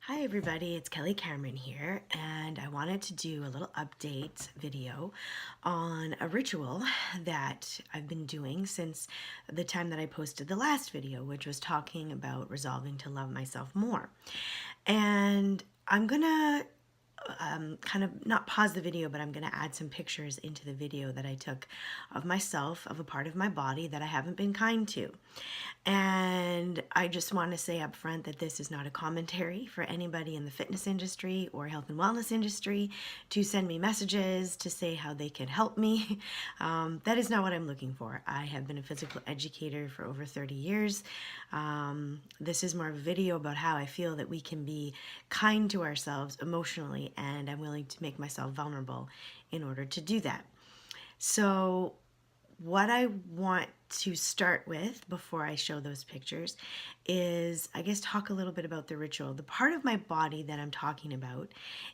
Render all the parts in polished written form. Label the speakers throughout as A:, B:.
A: Hi everybody, it's Kelly Cameron here, and I wanted to do a little update video on a ritual that I've been doing since the time that I posted the last video, which was talking about resolving to love myself more. And I'm gonna kind of not pause the video, but I'm going to add some pictures into the video that I took of myself, of a part of my body that I haven't been kind to. And I just want to say up front that this is not a commentary for anybody in the fitness industry or health and wellness industry to send me messages to say how they can help me. That is not what I'm looking for. I have been a physical educator for over 30 years. This is more of a video about how I feel that we can be kind to ourselves emotionally, and I'm willing to make myself vulnerable in order to do that. So what I want to start with before I show those pictures is, I guess, talk a little bit about the ritual. The part of my body that I'm talking about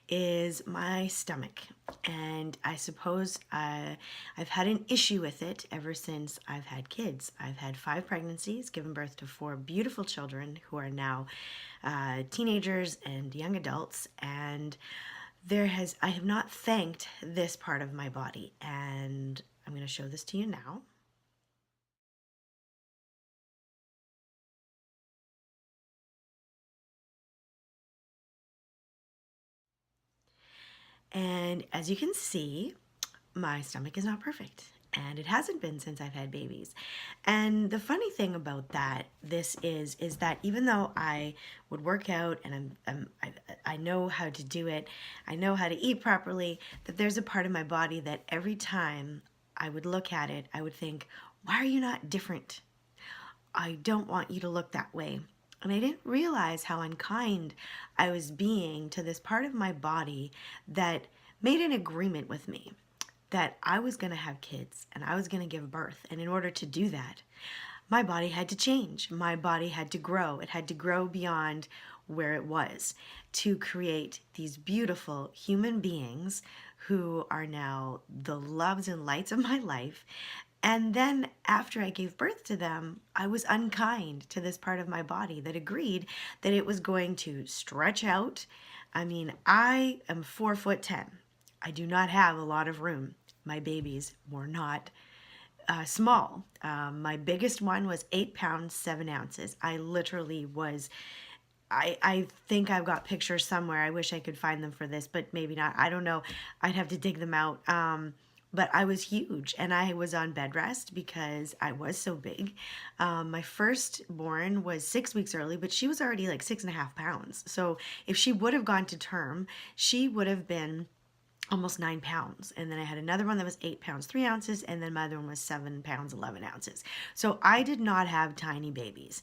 A: is my stomach. And I suppose I've had an issue with it ever since I've had kids. I've had 5 pregnancies, given birth to 4 beautiful children who are now teenagers and young adults. And I have not thanked this part of my body, and I'm going to show this to you now. And as you can see, my stomach is not perfect. And it hasn't been since I've had babies. And the funny thing about this is that even though I would work out and I know how to do it, I know how to eat properly, that there's a part of my body that every time I would look at it, I would think, why are you not different? I don't want you to look that way. And I didn't realize how unkind I was being to this part of my body that made an agreement with me that I was going to have kids and I was going to give birth. And in order to do that, my body had to change. My body had to grow. It had to grow beyond where it was to create these beautiful human beings who are now the loves and lights of my life. And then after I gave birth to them, I was unkind to this part of my body that agreed that it was going to stretch out. I mean, I am 4'10". I do not have a lot of room. My babies were not small. My biggest one was 8 pounds, 7 ounces. I literally was, I think I've got pictures somewhere. I wish I could find them for this, but maybe not. I don't know. I'd have to dig them out. But I was huge, and I was on bed rest because I was so big. My firstborn was 6 weeks early, but she was already like 6.5 pounds. So if she would have gone to term, she would have been almost 9 pounds. And then I had another one that was 8 pounds, 3 ounces, and then my other one was 7 pounds, 11 ounces. So I did not have tiny babies.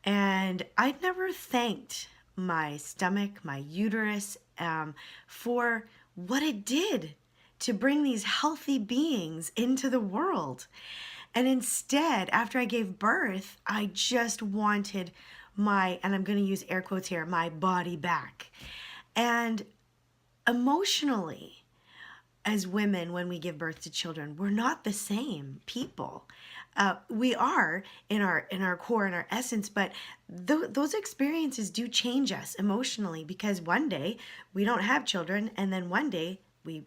A: And I'd never thanked my stomach, my uterus, for what it did to bring these healthy beings into the world. And instead, after I gave birth, I just wanted my, and I'm going to use air quotes here, my body back. And emotionally, as women, when we give birth to children, we're not the same people. We are in our core, in our essence, but those experiences do change us emotionally, because one day we don't have children, and then one day we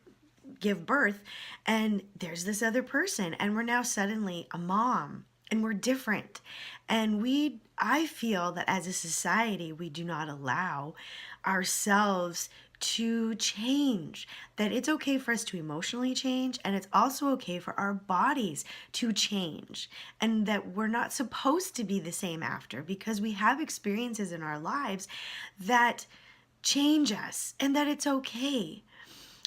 A: give birth and there's this other person, and we're now suddenly a mom, and we're different. And I feel that as a society, we do not allow ourselves to change, that it's okay for us to emotionally change, and it's also okay for our bodies to change, and that we're not supposed to be the same after, because we have experiences in our lives that change us, and that it's okay.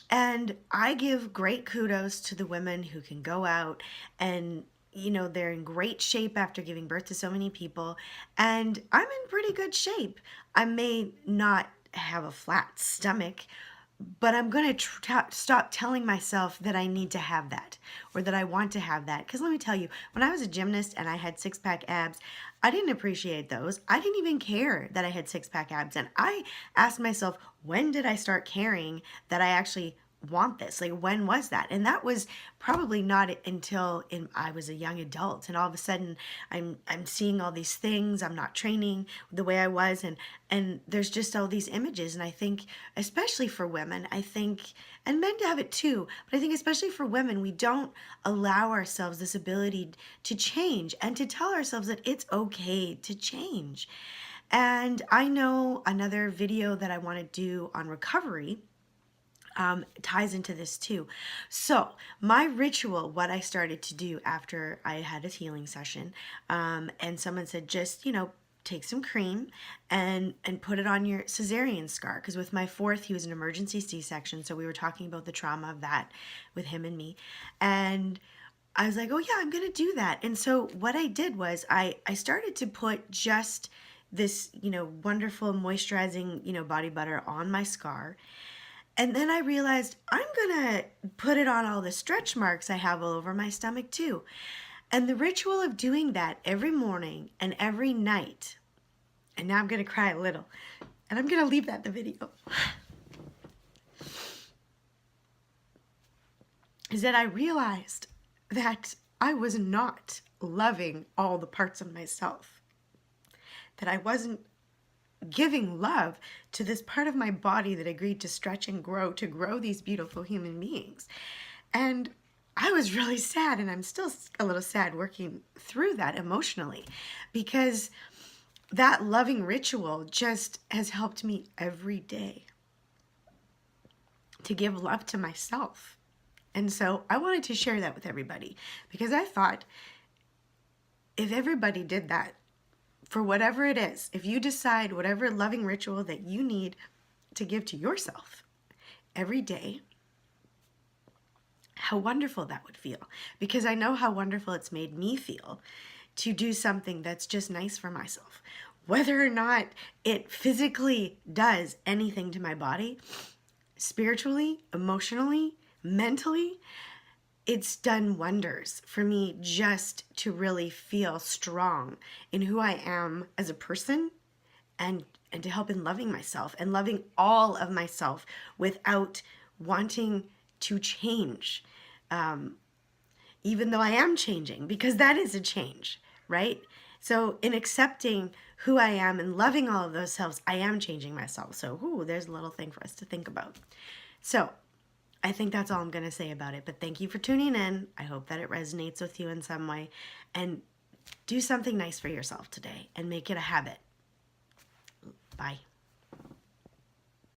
A: And I give great kudos to the women who can go out and, they're in great shape after giving birth to so many people. And I'm in pretty good shape. I may not have a flat stomach, but I'm going to stop telling myself that I need to have that, or that I want to have that. Because let me tell you, when I was a gymnast and I had 6-pack abs, I didn't appreciate those. I didn't even care that I had 6-pack abs. And I asked myself, when did I start caring that I actually want this? Like, when was that? And that was probably not until I was a young adult, and all of a sudden I'm seeing all these things. I'm not training the way I was, and there's just all these images. And I think, especially for women, I think, and men have it too, but I think especially for women, we don't allow ourselves this ability to change and to tell ourselves that it's okay to change. And I know another video that I want to do on recovery ties into this too. So my ritual, what I started to do after I had a healing session, and someone said, just, take some cream and put it on your cesarean scar. Because with my fourth, he was an emergency C-section. So we were talking about the trauma of that with him and me. And I was like, oh yeah, I'm going to do that. And so what I did was I started to put just this, wonderful moisturizing, body butter on my scar. And then I realized I'm gonna put it on all the stretch marks I have all over my stomach too. And the ritual of doing that every morning and every night, and now I'm gonna cry a little, and I'm gonna leave that in the video, is that I realized that I was not loving all the parts of myself, that I wasn't giving love to this part of my body that agreed to stretch and grow, to grow these beautiful human beings. And I was really sad, and I'm still a little sad working through that emotionally, because that loving ritual just has helped me every day to give love to myself. And so I wanted to share that with everybody, because I thought if everybody did that, for whatever it is, if you decide whatever loving ritual that you need to give to yourself every day, how wonderful that would feel. Because I know how wonderful it's made me feel to do something that's just nice for myself. Whether or not it physically does anything to my body, spiritually, emotionally, mentally, it's done wonders for me just to really feel strong in who I am as a person, and to help in loving myself and loving all of myself without wanting to change, even though I am changing, because that is a change, right? So in accepting who I am and loving all of those selves, I am changing myself. So there's a little thing for us to think about. So I think that's all I'm going to say about it. But thank you for tuning in. I hope that it resonates with you in some way. And do something nice for yourself today and make it a habit. Bye.